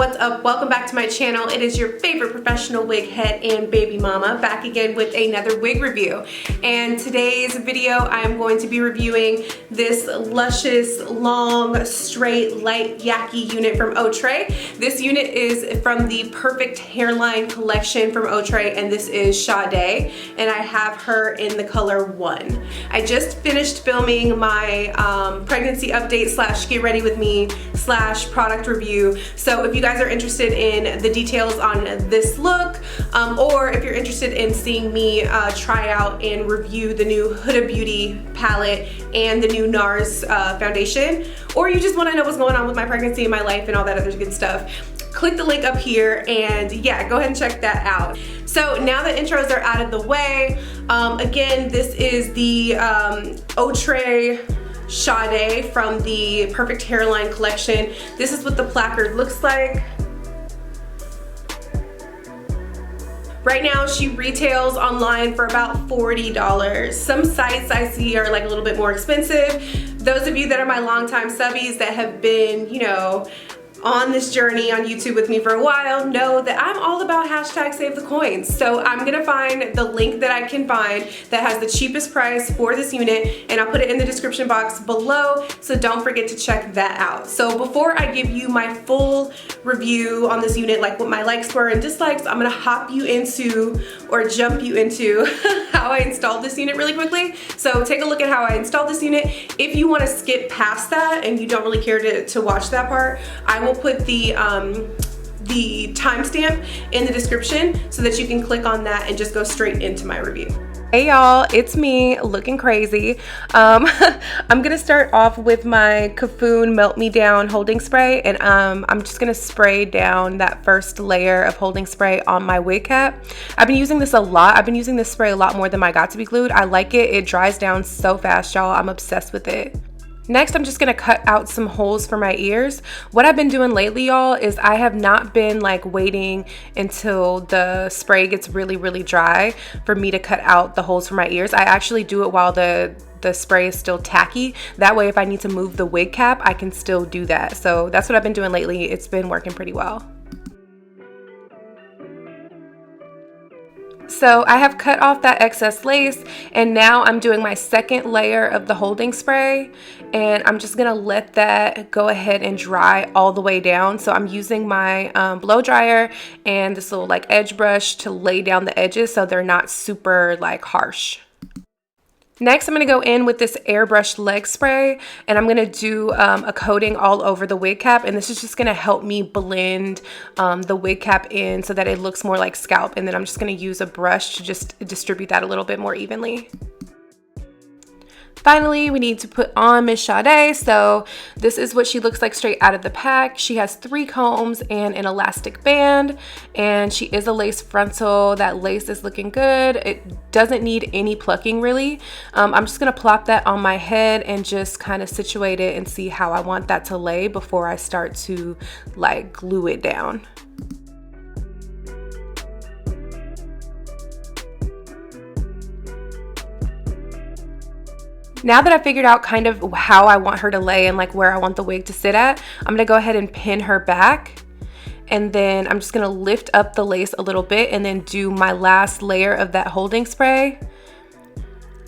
what's up? Welcome back to my channel. It is your favorite professional wig head and baby mama, back again with another wig review. And today's video, I'm going to be reviewing this luscious, long, straight, light, yaki unit from Outre. This unit is from the Perfect Hairline collection from Outre, and this is Shaday, and I have her in the color 1. I just finished filming my pregnancy update slash get ready with me slash product review. So if you guys are interested in the details on this look, or if you're interested in seeing me try out and review the new Huda Beauty palette and the new NARS foundation, or you just want to know what's going on with my pregnancy and my life and all that other good stuff, click the link up here and yeah, go ahead and check that out. So now the intros are out of the way, again, this is the Outre Shaday from the Perfect Hairline collection. This is what the placard looks like. Right now she retails online for about $40. Some sites I see are like a little bit more expensive. Those of you that are my longtime subbies that have been, you know, on this journey on YouTube with me for a while know that I'm all about hashtag save the coins. So I'm gonna find the link that I can find that has the cheapest price for this unit, and I'll put it in the description box below, so don't forget to check that out. So before I give you my full review on this unit, like what my likes were and dislikes, I'm gonna hop you into, or jump you into how I installed this unit really quickly. So take a look at how I installed this unit. If you wanna skip past that and you don't really care to watch that part, I will put the timestamp in the description so that you can click on that and just go straight into my review. Hey y'all, it's me looking crazy. I'm gonna start off with my Cafoon Melt Me Down holding spray, and I'm just gonna spray down that first layer of holding spray on my wig cap. I've been using this a lot. I've been using this spray a lot more than my Got To Be Glued. I like it. It dries down so fast, y'all. I'm obsessed with it. Next, I'm just gonna cut out some holes for my ears. What I've been doing lately, y'all, is I have not been like waiting until the spray gets really, really dry for me to cut out the holes for my ears. I actually do it while the spray is still tacky. That way, if I need to move the wig cap, I can still do that. So that's what I've been doing lately. It's been working pretty well. So I have cut off that excess lace, and now I'm doing my second layer of the holding spray, and I'm just gonna let that go ahead and dry all the way down. So I'm using my blow dryer and this little like edge brush to lay down the edges so they're not super like harsh. Next, I'm going to go in with this airbrush leg spray, and I'm going to do a coating all over the wig cap, and this is just going to help me blend the wig cap in so that it looks more like scalp, and then I'm just going to use a brush to just distribute that a little bit more evenly. Finally, we need to put on Miss Shaday. So this is what she looks like straight out of the pack. She has 3 combs and an elastic band, and she is a lace frontal. That lace is looking good. It doesn't need any plucking really. I'm just gonna plop that on my head and just kind of situate it and see how I want that to lay before I start to like glue it down. Now that I figured out kind of how I want her to lay and like where I want the wig to sit at, I'm gonna go ahead and pin her back. And then I'm just gonna lift up the lace a little bit and then do my last layer of that holding spray.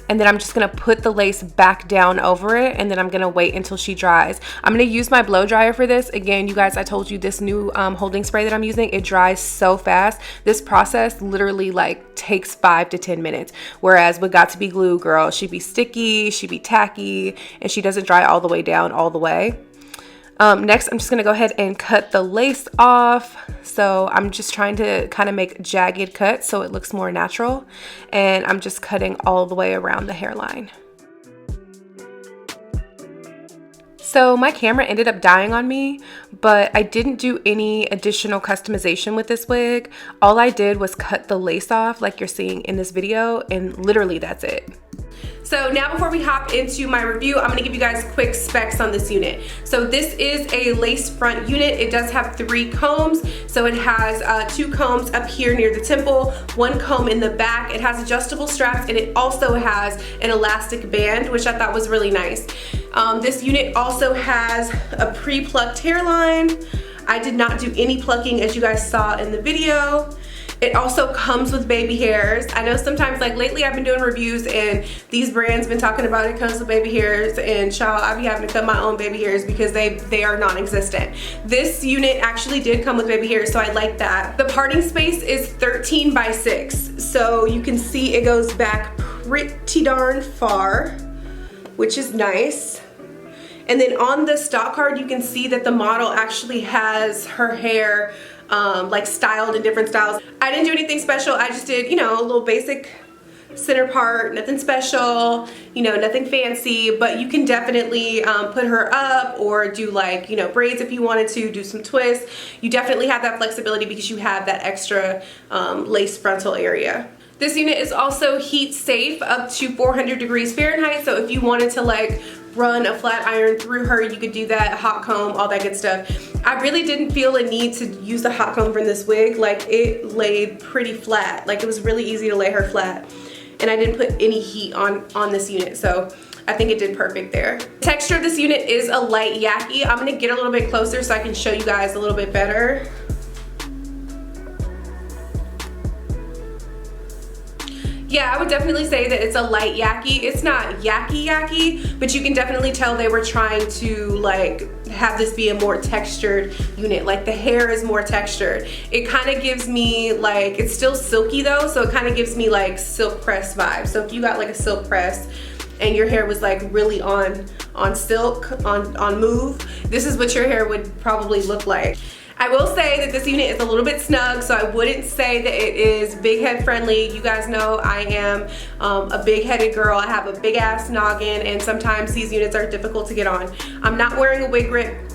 And then I'm just gonna put the lace back down over it, and then I'm gonna wait until she dries. I'm gonna use my blow dryer for this. Again, you guys, I told you this new holding spray that I'm using, it dries so fast. This process literally like takes 5 to 10 minutes. Whereas with Got To Be Glue, girl, she be sticky, she be tacky, and she doesn't dry all the way down all the way. Next, I'm just gonna go ahead and cut the lace off. So I'm just trying to kind of make jagged cuts so it looks more natural. And I'm just cutting all the way around the hairline. So my camera ended up dying on me, but I didn't do any additional customization with this wig. All I did was cut the lace off like you're seeing in this video, and literally that's it. So now before we hop into my review, I'm gonna give you guys quick specs on this unit. So this is a lace front unit. It does have 3 combs. So it has 2 combs up here near the temple, 1 comb in the back. It has adjustable straps, and it also has an elastic band, which I thought was really nice. This unit also has a pre-plucked hairline. I did not do any plucking, as you guys saw in the video. It also comes with baby hairs. I know sometimes, like lately I've been doing reviews and these brands been talking about it comes with baby hairs, and child, I be having to cut my own baby hairs because they are non-existent. This unit actually did come with baby hairs, so I like that. The parting space is 13 by 6, so you can see it goes back pretty darn far, which is nice. And then on the stock card, you can see that the model actually has her hair like styled in different styles. I didn't do anything special. I just did, you know, a little basic center part, nothing special, you know, nothing fancy, but you can definitely put her up or do like, you know, braids if you wanted to, do some twists. You definitely have that flexibility because you have that extra lace frontal area. This unit is also heat safe up to 400 degrees Fahrenheit, so if you wanted to like run a flat iron through her, you could do that, hot comb, all that good stuff. I really didn't feel a need to use the hot comb from this wig. Like, it laid pretty flat. Like, it was really easy to lay her flat. And I didn't put any heat on this unit, so I think it did perfect there. The texture of this unit is a light yaki. I'm gonna get a little bit closer so I can show you guys a little bit better. Yeah, I would definitely say that it's a light yaki. It's not yaki, but you can definitely tell they were trying to like have this be a more textured unit. Like, the hair is more textured. It kind of gives me like, it's still silky though, so it kind of gives me like silk press vibes. So if you got like a silk press and your hair was like really on silk, on move, this is what your hair would probably look like. I will say that this unit is a little bit snug, so I wouldn't say that it is big head friendly. You guys know I am a big headed girl. I have a big ass noggin, and sometimes these units are difficult to get on. I'm not wearing a wig grip.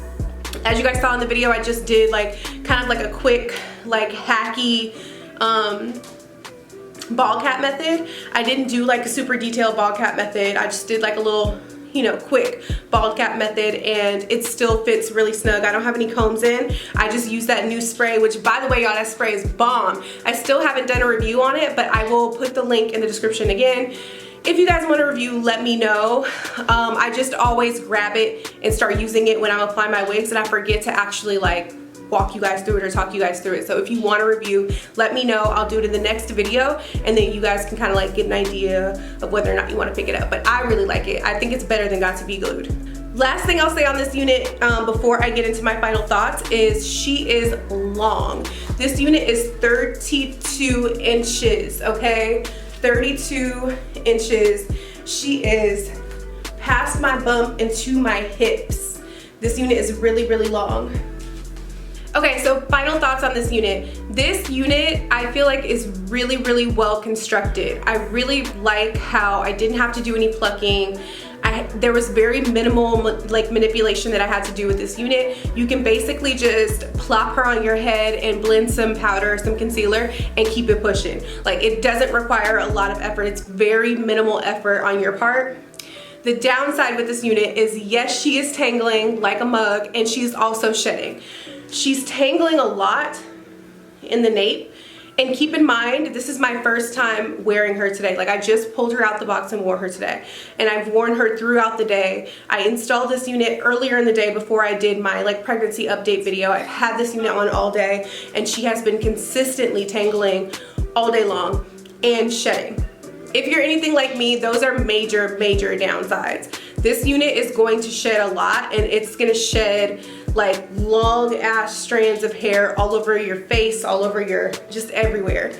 As you guys saw in the video, I just did like kind of like a quick like hacky ball cap method. I didn't do like a super detailed ball cap method. I just did like a little, you know, quick bald cap method, and it still fits really snug. I don't have any combs in. I just use that new spray, which by the way, y'all, that spray is bomb. I still haven't done a review on it, but I will put the link in the description again. If you guys want a review, let me know. I just always grab it and start using it when I'm applying my wigs, and I forget to actually like walk you guys through it or talk you guys through it. So if you want a review, let me know. I'll do it in the next video, and then you guys can kind of like get an idea of whether or not you want to pick it up. But I really like it. I think it's better than Got to Be Glued. Last thing I'll say on this unit before I get into my final thoughts is she is long. This unit is 32 inches, okay? 32 inches. She is past my bump and to my hips. This unit is really, really long. Okay, so final thoughts on this unit. This unit, I feel like, is really, really well constructed. I really like how I didn't have to do any plucking. There was very minimal like manipulation that I had to do with this unit. You can basically just plop her on your head and blend some powder, some concealer, and keep it pushing. Like, it doesn't require a lot of effort. It's very minimal effort on your part. The downside with this unit is, yes, she is tangling like a mug, and she's also shedding. She's tangling a lot in the nape, and keep in mind, this is my first time wearing her today. Like, I just pulled her out the box and wore her today, and I've worn her throughout the day. I installed this unit earlier in the day before I did my like pregnancy update video. I've had this unit on all day, and she has been consistently tangling all day long and shedding. If you're anything like me, those are major, major downsides. This unit is going to shed a lot, and it's gonna shed like long ass strands of hair all over your face, all over your, just everywhere.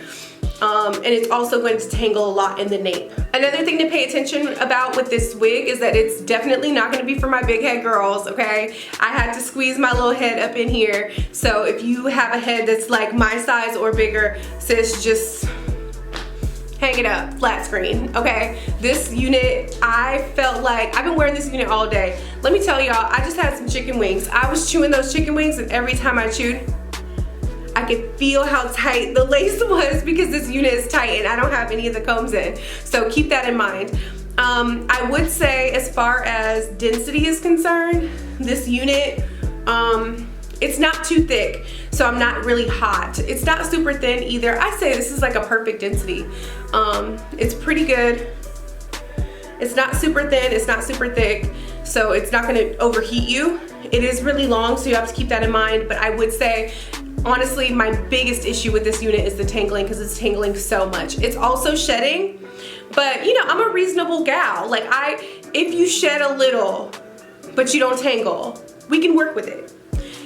And it's also going to tangle a lot in the nape. Another thing to pay attention about with this wig is that it's definitely not gonna be for my big head girls, okay? I had to squeeze my little head up in here. So if you have a head that's like my size or bigger, sis, just hang it up, flat screen, okay? This unit, I felt like, I've been wearing this unit all day. Let me tell y'all, I just had some chicken wings. I was chewing those chicken wings, and every time I chewed, I could feel how tight the lace was because this unit is tight and I don't have any of the combs in. So keep that in mind. I would say, as far as density is concerned, this unit, it's not too thick, so I'm not really hot. It's not super thin either. I say this is like a perfect density. It's pretty good. It's not super thin, it's not super thick, so it's not gonna overheat you. It is really long, so you have to keep that in mind, but I would say, honestly, my biggest issue with this unit is the tangling, because it's tangling so much. It's also shedding, but you know, I'm a reasonable gal. Like if you shed a little, but you don't tangle, we can work with it.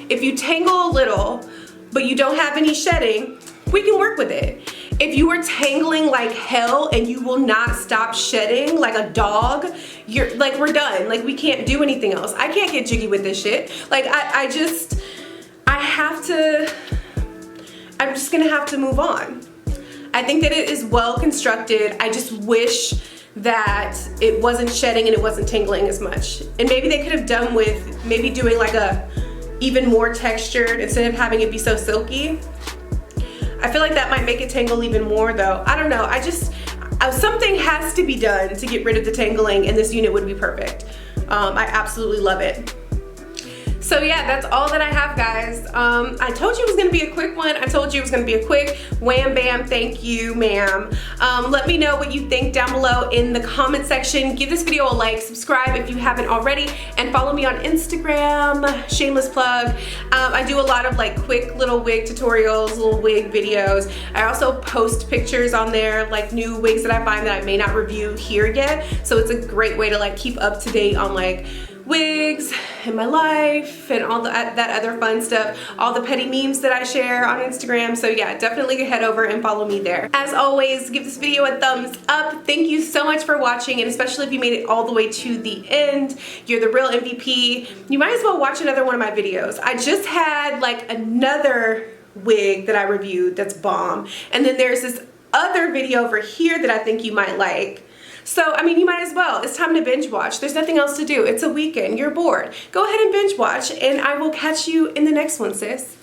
If you tangle a little, but you don't have any shedding, we can work with it. If you are tangling like hell and you will not stop shedding like a dog, you're like, we're done. Like, we can't do anything else. I can't get jiggy with this shit. Like, I'm just gonna have to move on. I think that it is well constructed. I just wish that it wasn't shedding and it wasn't tingling as much. And maybe they could have done with maybe doing like a even more textured instead of having it be so silky. I feel like that might make it tangle even more though. I don't know, something has to be done to get rid of the tangling and this unit would be perfect. I absolutely love it. So yeah, that's all that I have, guys. I told you it was gonna be a quick one. I told you it was gonna be a quick wham bam thank you, ma'am. Let me know what you think down below in the comment section. Give this video a like, subscribe if you haven't already, and follow me on Instagram, shameless plug. I do a lot of like quick little wig tutorials, little wig videos. I also post pictures on there, like new wigs that I find that I may not review here yet. So it's a great way to like keep up to date on like wigs and my life and all that other fun stuff, all the petty memes that I share on Instagram. So yeah, definitely head over and follow me there. As always, give this video a thumbs up. Thank you so much for watching, and especially if you made it all the way to the end. You're the real MVP. You might as well watch another one of my videos. I just had like another wig that I reviewed that's bomb, and then there's this other video over here that I think you might like. So, I mean, you might as well. It's time to binge watch. There's nothing else to do. It's a weekend. You're bored. Go ahead and binge watch, and I will catch you in the next one, sis.